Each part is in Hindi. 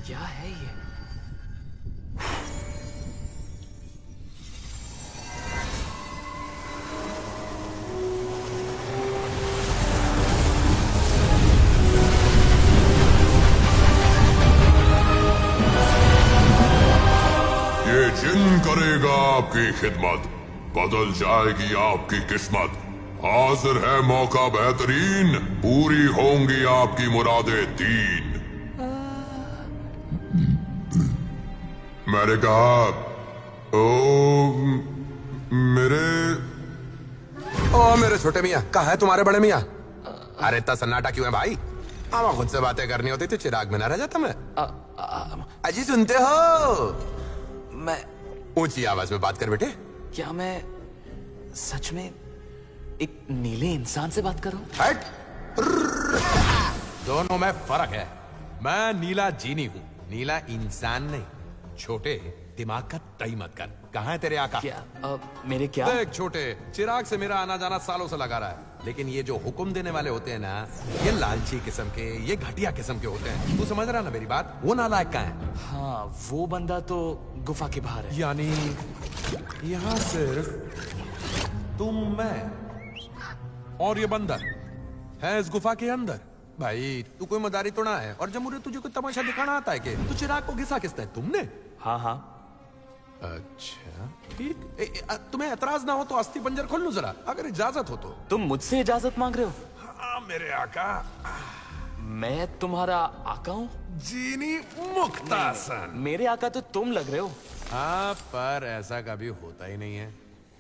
क्या है ये? ये जिन करेगा आपकी खिदमत, बदल जाएगी आपकी किस्मत। हाजिर है मौका बेहतरीन, पूरी होंगी आपकी मुरादें तीन। मैंने कहा मेरे छोटे मियाँ, कहाँ है तुम्हारे बड़े मियाँ? अरे इतना सन्नाटा क्यों है भाई? आमा खुद से बातें करनी होती तो चिराग में ना रह जाता मैं। अजी सुनते हो? मैं ऊंची आवाज में बात कर बेटे। क्या मैं सच में एक नीले इंसान से बात कर रहा हूँ? हट! दोनों में फर्क है। मैं नीला जीनी हूँ, नीला इंसान नहीं। छोटे, दिमाग का तई मत कर। कहाँ है तेरे आका? क्या मेरे क्या? देख छोटे, चिराग से मेरा आना जाना सालों से लगा रहा है, लेकिन ये जो हुक्म देने वाले होते हैं ना, ये लालची किस्म के, ये घटिया किस्म के होते हैं। तू समझ रहा ना मेरी बात? वो नालायक कहाँ है? हाँ, वो बंदा तो गुफा के बाहर है। यानी यहाँ सिर्फ तुम, मैं और ये बंदर है इस गुफा के अंदर। भाई तू कोई मदारी तो ना है, और जब मुझे तुझे कोई तमाशा दिखाना आता है कि तू चिराग को घिसा किसने? तुमने? हाँ हाँ। अच्छा ठीक। तुम्हें एतराज ना हो तो अस्थि पंजर खोल लूं जरा, अगर इजाजत हो तो। तुम मुझसे इजाजत मांग रहे हो? हाँ मेरे आका। मैं तुम्हारा आका हूँ? जीनी मुख्तासन। मेरे आका तो तुम लग रहे हो। हाँ पर ऐसा कभी होता ही नहीं है।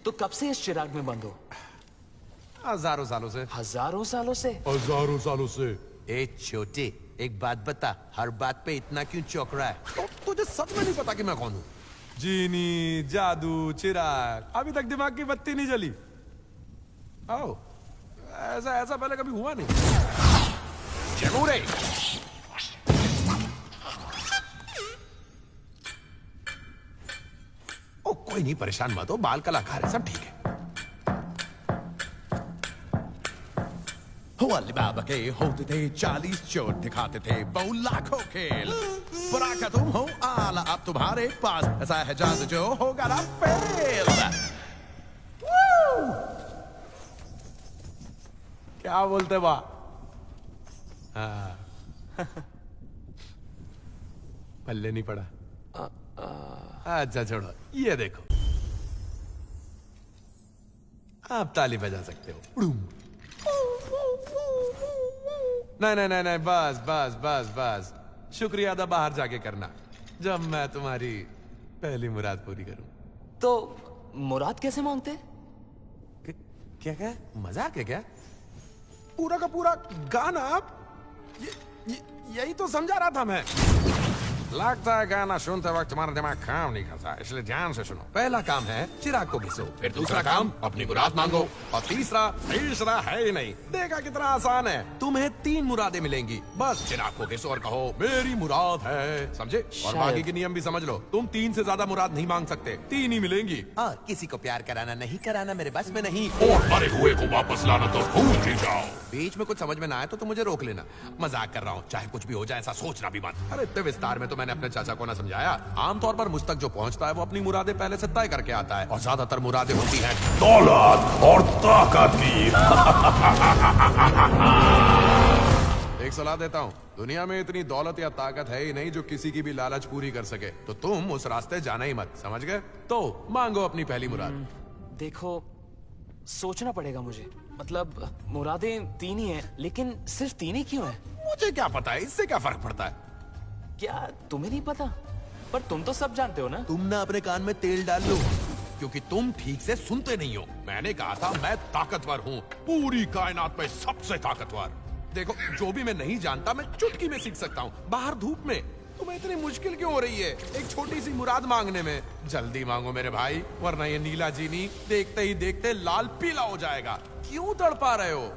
तो कब से इस चिराग में बंद हो? हजारों सालों से। हजारों सालों से? हजारों सालों से। ए छोटे, एक बात बता, हर बात पे इतना क्यों चौंक रहा है? तो तुझे सच में नहीं पता कि मैं कौन हूँ? जीनी, जादू, चिराग, अभी तक दिमाग की बत्ती नहीं जली? आओ, ऐसा पहले कभी हुआ नहीं। चलो रे। ओ कोई नहीं, परेशान मत हो, बाल कलाकार है, सब ठीक है। अली बाबा के होते थे 40 चोट दिखाते थे, बहु लाखों खेल। पराका तुम हो आला, अब तुम्हारे पास ऐसा है जादू जो होगा ना फेल। क्या बोलते बा? हाँ। पल्ले नहीं पड़ा। अच्छा छोड़ो, ये देखो, आप ताली बजा सकते हो। नहीं, बस बस बस बस, शुक्रिया अदा बाहर जाके करना, जब मैं तुम्हारी पहली मुराद पूरी करूं। तो मुराद कैसे मांगते? क्या मजाक है क्या? पूरा का पूरा गाना आप यही तो समझा रहा था मैं। लगता है गाना सुनते वक्त तुम्हारा दिमाग काम नहीं करता, इसलिए ध्यान से सुनो। पहला काम है चिराग को घिसो, फिर दूसरा काम अपनी मुराद मांगो, और तीसरा है ही नहीं। देखा कितना आसान है। तुम्हें 3 मुरादें मिलेंगी, बस चिराग को घिसो और कहो मेरी मुराद है, समझे? और बाकी के नियम भी समझ लो। तुम 3 से ज्यादा मुराद नहीं मांग सकते, 3 ही मिलेंगी। और किसी को प्यार कराना नहीं कराना मेरे बस में नहीं। और मरे हुए को वापस लाना तो भूल ही जाओ। बीच में कुछ समझ में ना आए तो मुझे रोक लेना, मजाक कर रहा हूँ। चाहे कुछ भी हो जाए ऐसा सोचना भी मत। अरे इतने विस्तार में तो मैंने अपने चाचा को ना समझाया। आमतौर पर मुझ तक जो पहुंचता है वो अपनी मुरादें पहले से तय करके आता है, और ज्यादातर मुरादें होती हैं दौलत और ताकत की। एक सलाह देता हूँ, दुनिया में इतनी दौलत या ताकत है ही नहीं जो किसी की भी लालच पूरी कर सके, तो तुम उस रास्ते जाना ही मत, समझ गए? तो मांगो अपनी पहली मुराद। देखो, सोचना पड़ेगा मुझे। मतलब मुरादें 3 ही हैं, लेकिन सिर्फ 3 ही क्यों हैं? मुझे क्या पता है, इससे क्या फर्क पड़ता है? क्या तुम्हें नहीं पता? पर तुम तो सब जानते हो ना। तुम ना अपने कान में तेल डाल लो, क्योंकि तुम ठीक से सुनते नहीं हो। मैंने कहा था मैं ताकतवर हूँ, पूरी कायनात में सबसे ताकतवर। देखो, जो भी मैं नहीं जानता मैं चुटकी में सीख सकता हूँ, बाहर धूप में। तुम्हें इतनी मुश्किल क्यों हो रही है एक छोटी सी मुराद मांगने में? जल्दी मांगो मेरे भाई, वरना ये नीला जीनी देखते ही देखते लाल पीला हो जाएगा। क्यों तड़पा रहे हो?